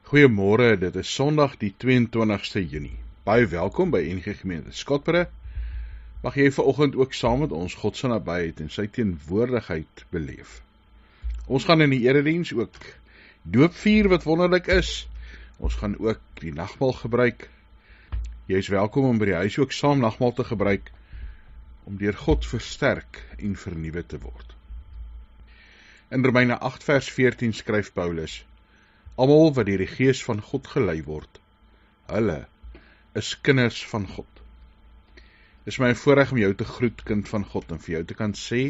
Goeiemôre, dit is Sondag die 22ste Junie. Baie welkom by NG Gemeente Skotbere. Mag jy vanoggend ook saam met ons God se nabyheid en sy teenwoordigheid beleef. Ons gaan in die erediens ook doop vier wat wonderlik is. Ons gaan ook die nagmaal gebruik. Jy is welkom om by die huis ook saam nagmaal te gebruik, om deur God versterk en vernuwe te word. In Romeine 8 vers 14 skryf Paulus: almal wat deur die Gees van God gelei word, hulle is kinders van God. Dit is my voorreg om jou te groet, kind van God, en vir jou te kan sê,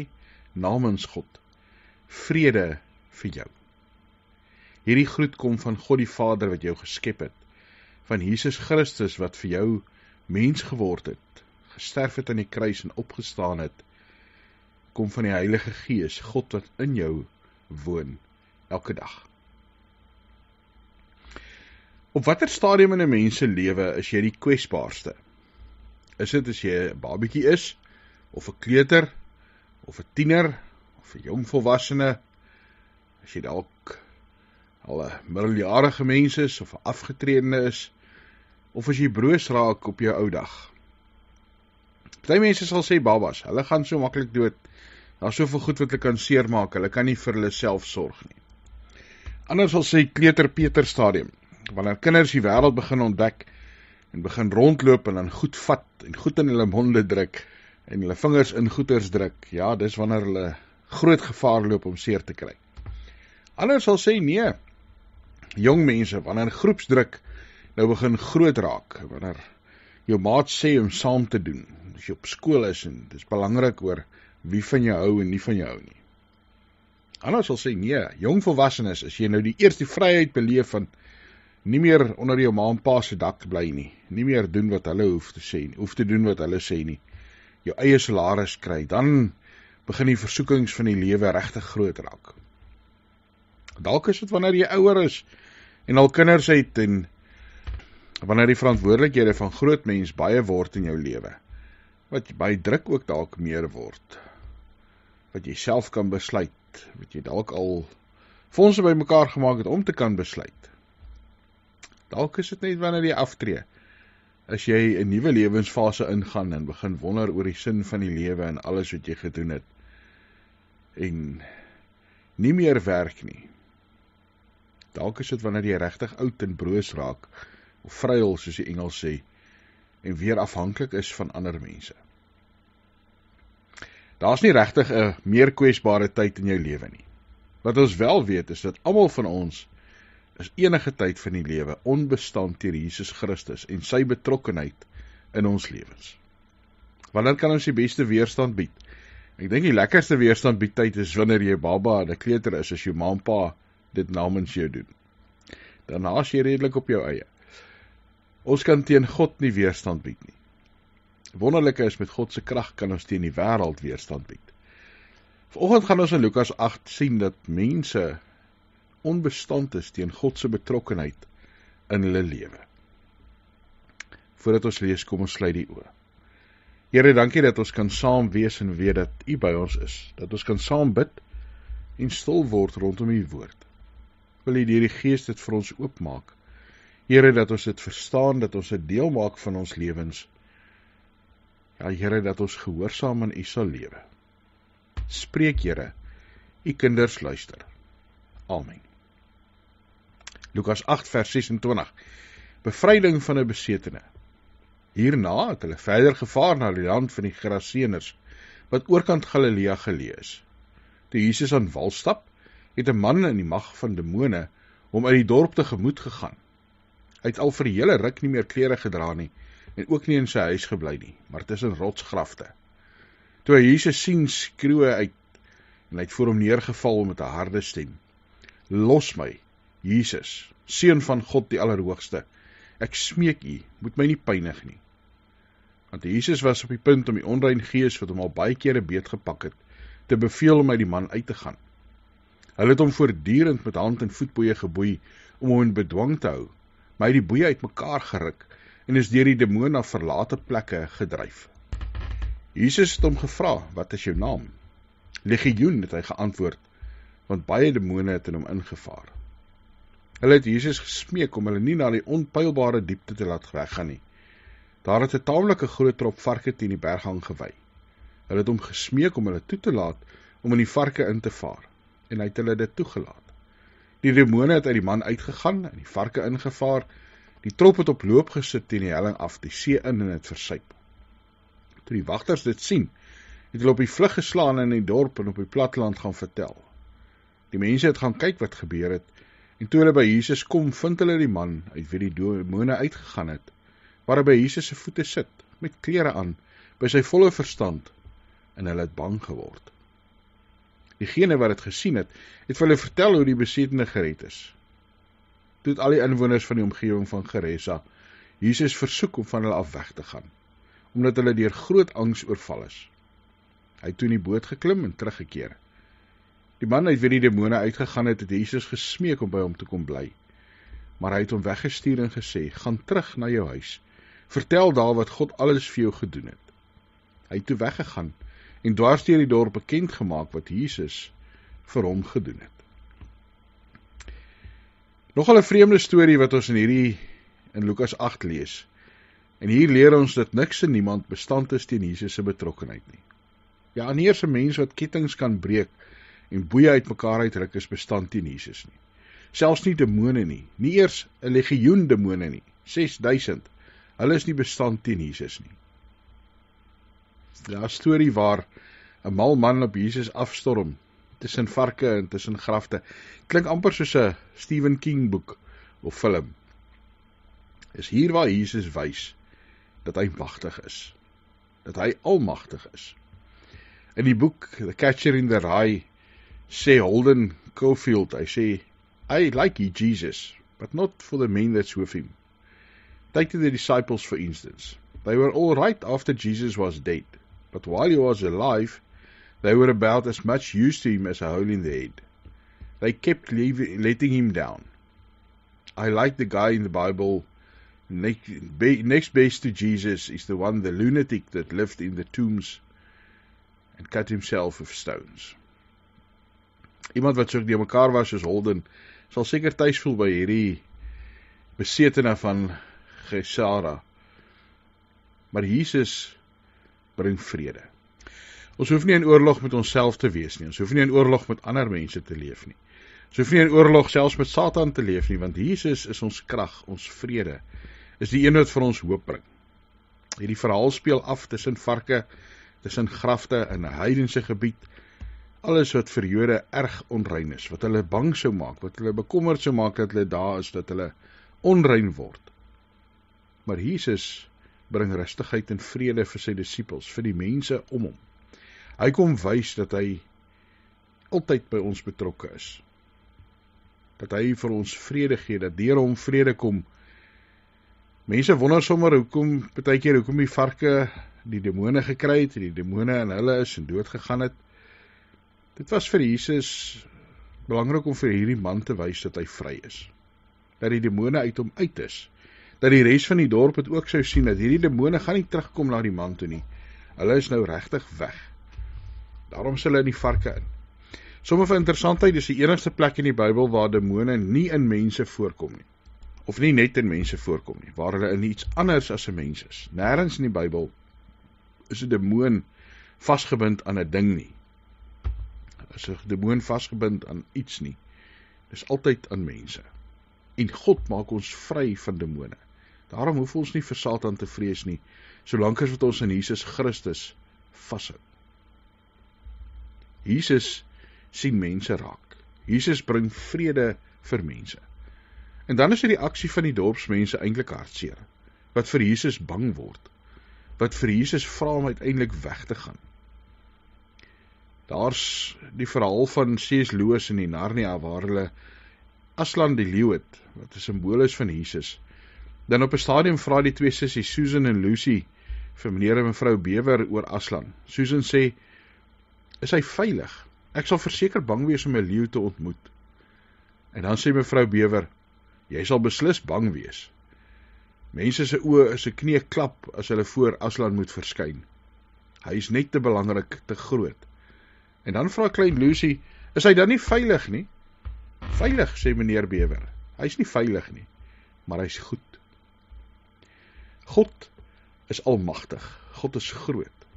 namens God, vrede vir jou. Hierdie groet kom van God die Vader wat jou geskep het, van Jesus Christus wat vir jou mens geword het, gesterf het aan die kruis en opgestaan het, kom van die Heilige Gees, God wat in jou woon, elke dag. Op watter stadium in 'n mens se lewe is jy die kwesbaarste? Is dit as jy 'n babietjie is, of 'n kleuter, of 'n tiener, of 'n jong volwassene, as jy dalk al 'n middeljarige mens is, of 'n afgetredene is, of as jy broos raak op jou ou dag? Party mense sal sê babas, hulle gaan so maklik dood, daar is soveel goed wat hulle kan seermaak, hulle kan nie vir hulle self sorg nie. Ander sal sê kleuter-Peter stadium, wanneer kinders die wêreld begin ontdek, en begin rondloop en dan goed vat, en goed in hulle monde druk, en hulle vingers in goeters druk, ja, dis wanneer hulle groot gevaar loop om seer te kry. Ander sal sê nee, jong mense, wanneer groepsdruk nou begin groot raak, wanneer jou maat sê om saam te doen, as jy op skool is, en dis belangrik oor wie van jou hou en nie van jou hou nie. Ander sal sê nee, jong volwassenes, as jy nou die eerste vryheid beleef van nie meer onder jou ma en pa se dak bly nie, nie meer doen wat hulle hoef te doen wat hulle sê nie, jou eie salaris kry, dan begin die versoekings van die lewe regtig groot raak. Dalk is dit wanneer jy ouer is, en al kinders het, en wanneer die verantwoordelikhede van groot mens baie word in jou lewe, wat baie druk ook dalk meer word, wat jy self kan besluit, wat jy dalk al fondse by mekaar gemaak het om te kan besluit. Dalk is dit net wanneer jy aftree, as jy 'n nuwe lewensfase ingaan en begin wonder oor die sin van die lewe en alles wat jy gedoen het, en nie meer werk nie. Dalk is dit wanneer jy regtig oud en broos raak, of vryel soos die Engels sê, en weer afhanklik is van ander mense. Daar's nie regtig 'n meer kwesbare tyd in jou lewe nie. Wat ons wel weet is dat almal van ons is enige tyd van die lewe onbestand deur Jesus Christus en sy betrokkenheid in ons lewens. Wanneer kan ons die beste weerstand bied? Ek dink die lekkerste weerstand bied tyd is wanneer jy baba en 'n kleuter is, as jou ma en pa dit namens jou doen. Daarna is jy redelik op jou eie. Ons kan teen God nie weerstand bied nie. Wonderlike is, met God se krag kan ons teen die wêreld weerstand bied. Vanoggend gaan ons in Lukas 8 sien dat mense onbestand is teen God se betrokkenheid in hulle lewe. Voordat ons lees, kom ons sluit die oë. Here, dankie dat ons kan saam wees en weet dat U by ons is, dat ons kan saam bid en stil word rondom U woord. Wil U deur die Gees dit vir ons oopmaak? Here, dat ons dit verstaan, dat ons dit deel maak van ons lewens. Ja, Here, dat ons gehoorsaam aan U sal lewe. Spreek, Here, U kinders luister. Amen. Lukas 8 vers 26. Bevryding van 'n besetene. Hierna het hulle verder gevaar na die land van die Geraseners, wat oorkant Galilea geleë is. Toe Jesus aan wal stap, het 'n man in die mag van demone hom uit die dorp tegemoet gegaan. Hy het al vir 'n hele ruk nie meer klere gedra nie, en ook nie in sy huis gebly nie, maar tussen rotsgrafte. Toe hy Jesus sien, skreeu hy uit, en hy het voor hom neergeval met 'n harde stem: Los my, Jesus, Seun van God die Allerhoogste, ek smeek U, moet my nie pynig nie. Want Jesus was op die punt om die onrein gees wat hom al baie kere beetgepak het, te beveel om uit die man uit te gaan. Hulle het hom voortdurend met hand en voetboeie geboei om hom in bedwang te hou, maar hy het die boeie uitmekaar geruk en is deur die demoon na verlate plekke gedryf. Jesus het hom gevra: Wat is jou naam? Legioen, het hy geantwoord, want baie demone het in hom ingevaar. Hulle het Jesus gesmeek om hulle nie na die onpeilbare diepte te laat weggaan nie. Daar het 'n taamlike groot trop varke teen die berghang gewy. Hulle het hom gesmeek om hulle toe te laat om in die varke in te vaar, en hy het hulle dit toegelaat. Die demone het uit die man uitgegaan en die varke ingevaar. Die trop het op loop gesit teen die helling af, die see in en het versuip. Toe die wagters dit sien, het hulle op die vlug geslaan in die dorp en op die platteland gaan vertel. Die mense het gaan kyk wat gebeur het, en toe hulle by Jesus kom, vind hulle die man uit wie die demone uitgegaan het, waar hy by Jesus se voete sit, met klere aan, by sy volle verstand, en hulle het bang geword. Diegene wat het gesien het vir hulle vertel hoe die besetene gered is. Toe het al die inwoners van die omgewing van Gerasa Jesus versoek om van hulle af weg te gaan, omdat hulle deur groot angs oorval is. Hy het toe in die boot geklim en teruggekeer. Die man uit wie die demone uitgegaan het Jesus gesmeek om by hom te kom bly. Maar hy het hom weggestuur en gesê, gaan terug na jou huis, vertel daar wat God alles vir jou gedoen het. Hy het toe weggegaan en dwars deur die dorp bekend gemaak wat Jesus vir hom gedoen het. Nogal 'n vreemde storie wat ons in Lukas 8 lees. En hier leer ons dat niks en niemand bestand is teen Jesus se betrokkenheid nie. Ja, nie eers 'n mens wat kettinge kan breek en boeie uitmekaar uitruk is bestand teen Jesus nie. Selfs nie demone nie, nie eers 'n legioen demone nie, 6000. Hulle is nie bestand teen Jesus nie. Ja, 'n storie waar 'n mal man op Jesus afstorm, tussen varke en tussen grafte. Klink amper soos 'n Stephen King boek of film. Is hier waar Jesus wys dat hy magtig is, dat hy almagtig is. In die boek The Catcher in the Rye sê Holden Caulfield, hy sê, I like Jesus, but not for the men that's with him. Take the disciples for instance. They were all right after Jesus was dead, but while he was alive, they were about as much use to him as a hole in the head. They kept letting him down. I like the guy in the Bible, next best to Jesus is the lunatic that lived in the tombs and cut himself with stones. Iemand wat so die mekaar was soos Holden, sal seker tuis voel by hierdie besetene van Gesara. Maar Jesus bring vrede. Ons hoef nie in oorlog met onsself te wees nie, ons hoef nie in oorlog met ander mense te leef nie. Ons hoef nie in oorlog selfs met Satan te leef nie, want Jesus is ons krag, ons vrede, is die een wat vir ons hoop bring. Hierdie verhaal speel af tussen varke, tussen grafte in 'n heidense gebied, alles wat vir Jode erg onrein is, wat hulle bang sou maak, wat hulle bekommerd sou maak dat hulle daar is, dat hulle onrein word. Maar Jesus bring rustigheid en vrede vir sy disippels, vir die mense om hom. Hy kom wys dat hy altyd by ons betrokke is. Dat hy vir ons vrede gee, dat deur hom vrede kom. Mense wonder sommer hoekom die varke die demone gekry het, en die demone in hulle is en dood gegaan het. Dit was vir Jesus belangrik om vir hierdie man te wys dat hy vry is. Dat die demone uit hom uit is. Dat die res van die dorp het ook sou sien, dat hierdie demone gaan nie terugkom na die man toe nie. Hulle is nou regtig weg. Daarom sal hulle in die varke in. Sommige van interessantheid is die enigste plek in die Bybel waar demone nie in mense voorkom nie. Of nie net in mense voorkom nie, waar hulle in iets anders as 'n mens is. Nêrens in die Bybel is 'n demoon vasgebind aan 'n ding nie. Is 'n demoon vasgebind aan iets nie. Dis altyd aan mense. En God maak ons vry van demone. Daarom hoef ons nie vir Satan te vrees nie, solank as wat ons in Jesus Christus vashou. Jesus sien mense raak. Jesus bring vrede vir mense. En dan is die reaksie van die dorpsmense eintlik hartseer, wat vir Jesus bang word, wat vir Jesus vra om uiteindelik weg te gaan. Daar's die verhaal van C.S. Lewis in die Narnia, waar hulle Aslan die leeu het, wat 'n simbool is van Jesus. Dan op 'n stadium vra die twee sissies, Susan en Lucy, vir meneer en mevrou Bewer oor Aslan. Susan sê, is hy veilig? Ek sal verseker bang wees om 'n leeu te ontmoet. En dan sê mevrou Bewer, jy sal beslis bang wees. Mense se oë is 'n knie klap as hulle voor Aslan moet verskyn. Hy is net te belangrik, te groot. En dan vra klein Lucy, is hy dan nie veilig nie? Veilig, sê meneer Bewer. Hy is nie veilig nie, maar hy is goed. God is almagtig, God is groot,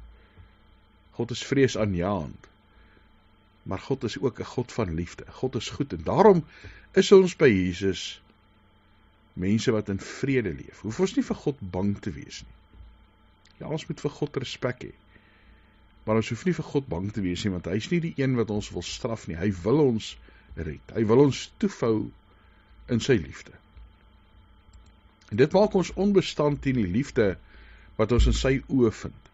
God is vreesaanjaend, maar God is ook 'n God van liefde, God is goed, en daarom is ons by Jesus mense wat in vrede leef. Hoef ons nie vir God bang te wees nie. Ja, ons moet vir God respek hê, maar ons hoef nie vir God bang te wees nie, want hy is nie die een wat ons wil straf nie, hy wil ons red, hy wil ons toevou in sy liefde. En dit maak ons onbestand teen die liefde wat ons in sy oë vind.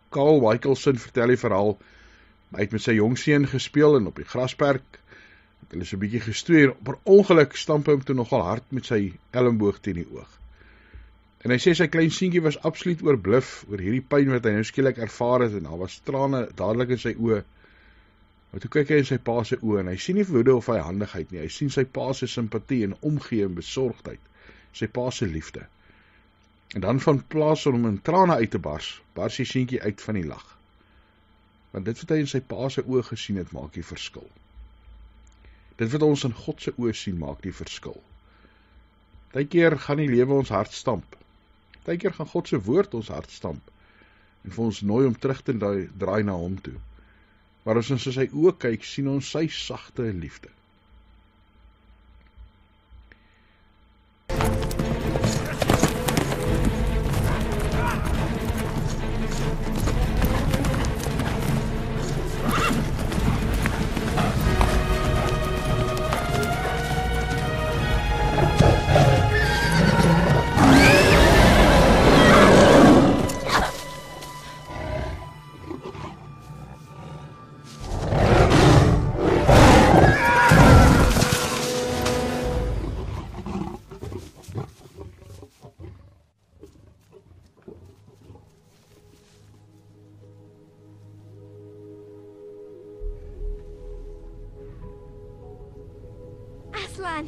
Carl Michelson vertel die verhaal, hy het met sy jongseun gespeel en op die grasperk, het hulle so 'n bietjie gestoei en per ongeluk stamp hy hom toe nogal hard met sy elmboog teen die oog. En hy sê sy klein seentjie was absoluut oorbluf oor hierdie pyn wat hy nou skielik ervaar het, en daar was trane dadelik in sy oë. Maar toe kyk hy in sy pa se oë en hy sien nie woede of vyhandigheid nie, hy sien sy pa se simpatie en omgee en besorgdheid, sy pa se liefde. En dan van plaas om in trane uit te bars die seentjie uit van die lag. Want dit wat hy in sy pa se oë gesien het, maak die verskil. Dit wat ons in God se oë sien, maak die verskil. Partykeer gaan die lewe ons hart stamp. Partykeer gaan God se woord ons hart stamp en vir ons nooi om terug te draai na hom toe. Maar as ons in sy oë kyk, sien ons sy sagte liefde. Aslan.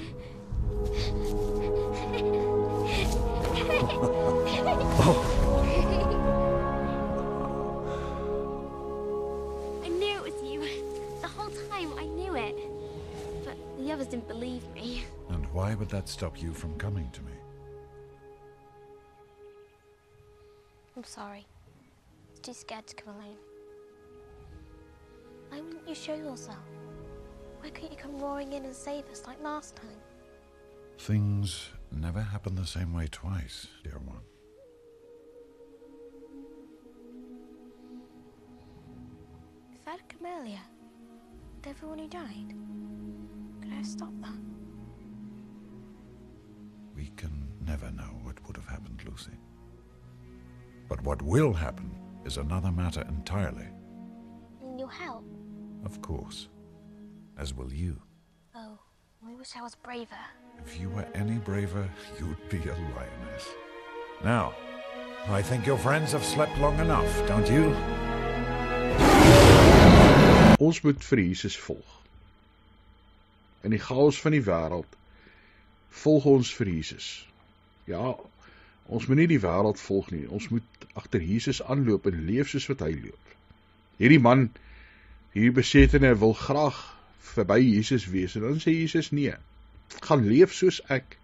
I knew it was you. The whole time I knew it. But the others didn't believe me. And why would that stop you from coming to me? I'm sorry. I was too scared to come alone. Why wouldn't you show yourself? Why couldn't you come roaring in and save us like last time? Things never happen the same way twice, dear one. If I had come earlier, with everyone who died, could I have stopped that? We can never know what would have happened, Lucy. But what will happen is another matter entirely. And you'll help? Of course. As will you. Oh, I wish I was braver. If you were any braver, you'd be a lioness. Now, I think your friends have slept long enough, don't you? Ons moet vir Jesus volg. In die chaos van die wêreld volg ons vir Jesus. Ja, ons moet nie die wêreld volg nie. Ons moet agter Jesus aanloop en leef soos wat hy loop. Hierdie man, hierdie besetene wil graag verby Jesus wees, en dan sê Jesus nee, gaan leef soos ek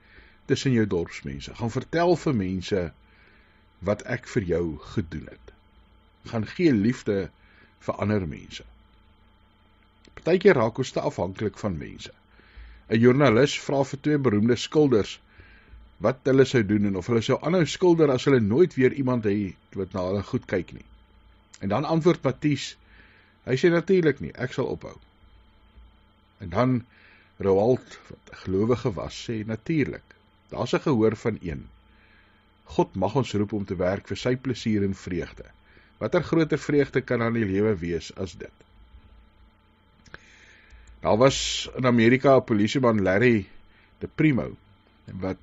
tussen jou dorpsmense, gaan vertel vir mense wat ek vir jou gedoen het, gaan gee liefde vir ander mense. Partykeer raak ons te afhanklik van mense. 'n Joernalis vra vir 2 beroemde skilders wat hulle sou doen, en of hulle sou aanhou skilder as hulle nooit weer iemand het wat na hulle goed kyk nie. En dan antwoord Matthys, hy sê natuurlik nie, ek sal ophou. En dan Roald, wat 'n gelowige was, sê natuurlik, daar's 'n gehoor van een. God mag ons roep om te werk vir sy plesier en vreugde. Watter groter vreugde kan aan die lewe wees as dit? Daar was in Amerika 'n polisieman, Larry de Primo, wat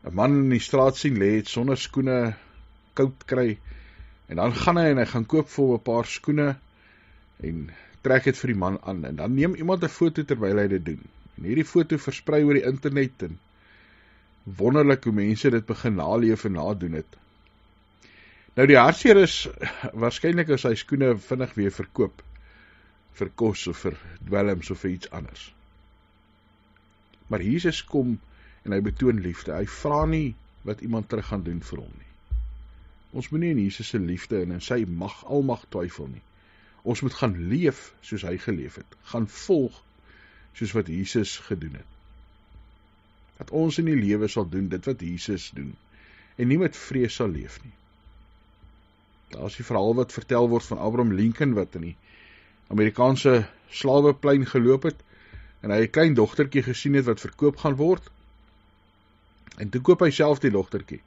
'n man in die straat sien lê het sonder skoene, koud kry, en dan gaan hy en hy gaan koop vir hom 'n paar skoene en trek dit vir die man aan, en dan neem iemand 'n foto terwyl hy dit doen. En hierdie foto versprei oor die internet, en wonderlik hoe mense dit begin naleef en nadoen het. Nou die hartseer is waarskynlik as hy skoene vinnig weer verkoop vir kos of vir dwelms of vir iets anders. Maar Jesus kom en hy betoon liefde. Hy vra nie wat iemand terug gaan doen vir hom nie. Ons moet nie in Jesus se liefde en in sy almag twyfel nie. Ons moet gaan leef soos hy geleef het, gaan volg soos wat Jesus gedoen het. Dat ons in die lewe sal doen dit wat Jesus doen, en nie met vrees sal leef nie. Daar is die verhaal wat vertel word van Abraham Lincoln, wat in die Amerikaanse slaweplein geloop het, en hy 'n klein dogtertjie gesien het wat verkoop gaan word, en toe koop hy self die dogtertjie.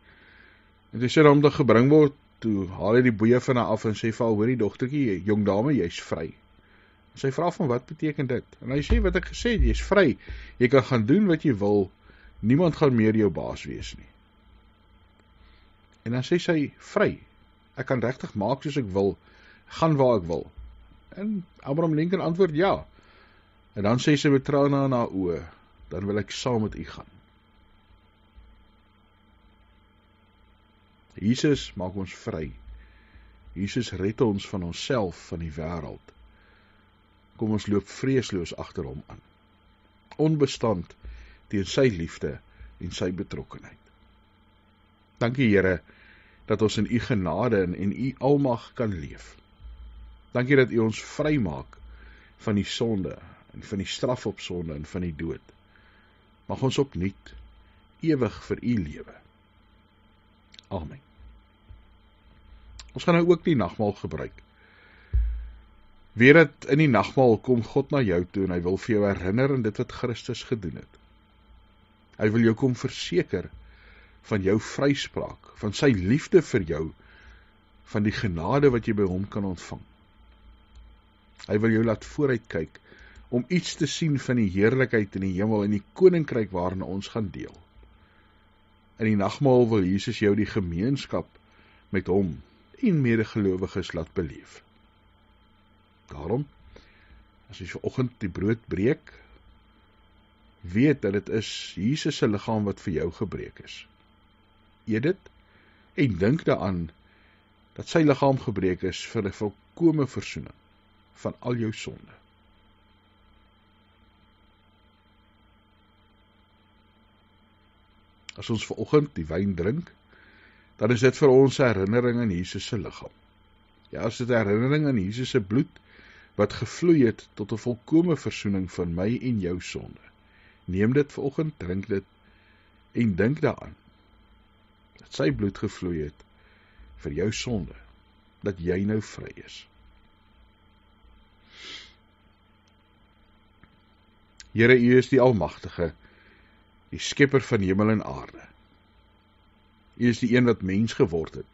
En toe sê hom dat gebring word, toe haal hy die boeie van haar af en sê vir haar, hoor die dogtertjie, jong dame, jy's vry. En sy vra van, wat beteken dit? En hy sê, wat ek gesê het, jy's vry, jy kan gaan doen wat jy wil, niemand gaan meer jou baas wees nie. En dan sê sy, vry, ek kan regtig maak soos ek wil, gaan waar ek wil. En Abraham Lincoln antwoord ja. En dan sê sy met trane in haar oë, dan wil ek saam met u gaan. Jesus maak ons vry. Jesus red ons van onsself, van die wêreld. Kom ons loop vreesloos agter hom aan. Onbestand teen sy liefde en sy betrokkenheid. Dankie Here, dat ons in u genade en u almag kan leef. Dankie dat u ons vry maak van die sonde, en van die straf op sonde, en van die dood. Mag ons opnuut ewig vir u lewe. Amen. Ons gaan nou ook die nagmaal gebruik. Weet dat in die nagmaal kom God na jou toe, en hy wil vir jou herinner aan dit wat Christus gedoen het. Hy wil jou kom verseker van jou vryspraak, van sy liefde vir jou, van die genade wat jy by hom kan ontvang. Hy wil jou laat vooruitkyk, om iets te sien van die heerlikheid in die hemel en die koninkryk waarin ons gaan deel. In die nagmaal wil Jesus jou die gemeenskap met hom en medegelowiges laat beleef. Daarom, as jy vanoggend die brood breek, weet dat dit is Jesus se liggaam wat vir jou gebreek is. Eet dit en dink daaraan dat sy liggaam gebreek is vir 'n volkomme versoening van al jou sonde. As ons vanoggend die wyn drink, dan is dit vir ons 'n herinnering aan Jesus se liggaam. Ja, as dit 'n herinnering aan Jesus se bloed, wat gevloei het tot 'n volkomme versoening van my en jou sonde. Neem dit vanoggend, drink dit, en dink daaraan, dat sy bloed gevloei het vir jou sonde, dat jy nou vry is. Here, u is die Almagtige, die skepper van hemel en aarde. U is die een wat mens geword het,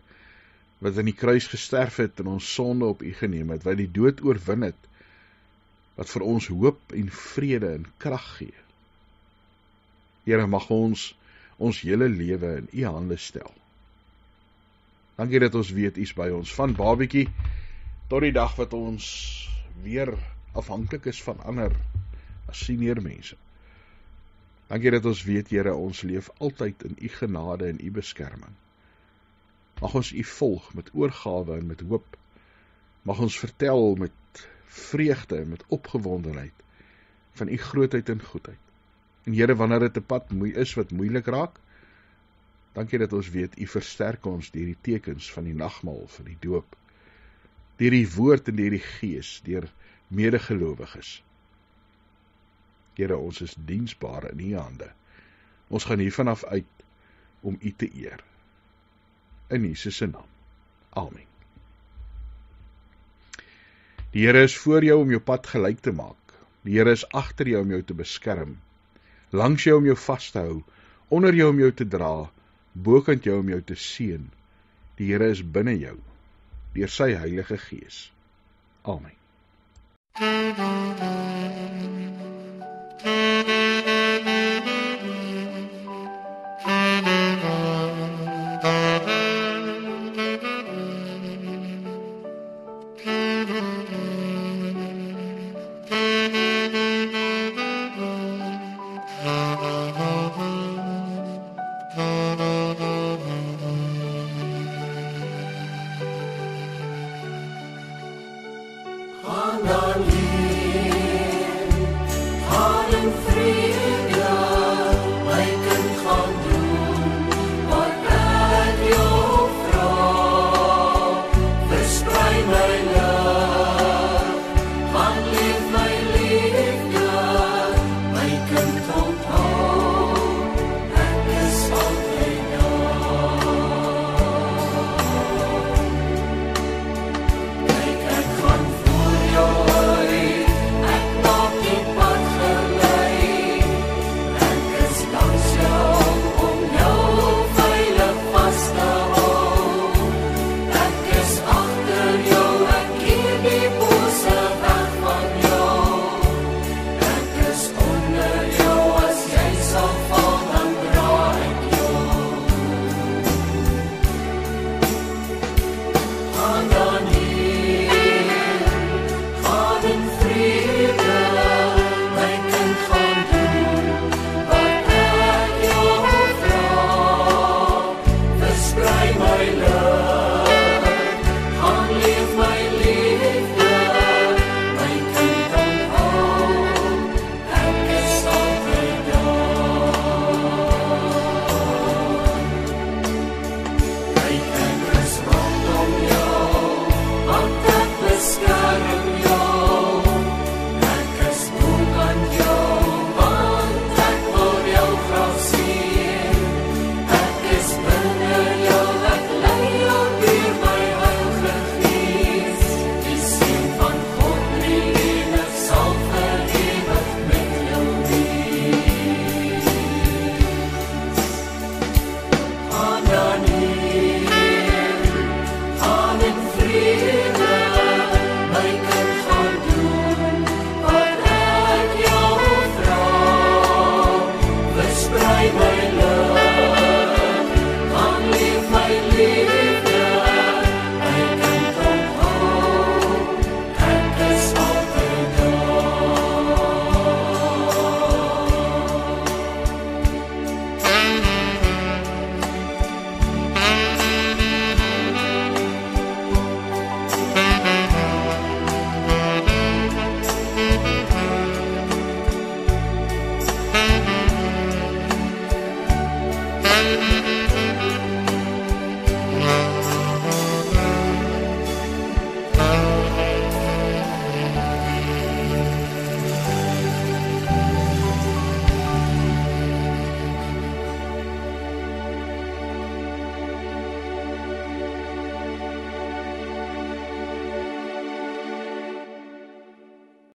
wat aan die kruis gesterf het en ons sonde op u geneem het, wat die dood oorwin het, wat vir ons hoop en vrede en krag gee. Here, mag ons hele lewe in u hande stel. Dankie dat ons weet u is by ons, van babietjie tot die dag wat ons weer afhanklik is van ander as senior mense. Dankie dat ons weet, Here, ons leef altyd in u genade en u beskerming. Mag ons u volg met oorgawe en met hoop. Mag ons vertel met vreugde en met opgewondenheid van u grootheid en goedheid. En Here, wanneer dit 'n pad is wat moeilik raak, dankie dat ons weet, u versterk ons deur die tekens van die nagmaal, van die doop, deur die woord en deur die gees, deur medegelowiges. Here, ons is diensbaar in u hande. Ons gaan hiervan af uit om u te eer. In Jesus se naam. Amen. Die Here is voor jou om jou pad gelyk te maak. Die Here is agter jou om jou te beskerm, langs jou om jou vas te hou, onder jou om jou te dra, bokant jou om jou te seën. Die Here is binne jou, deur sy Heilige Gees. Amen.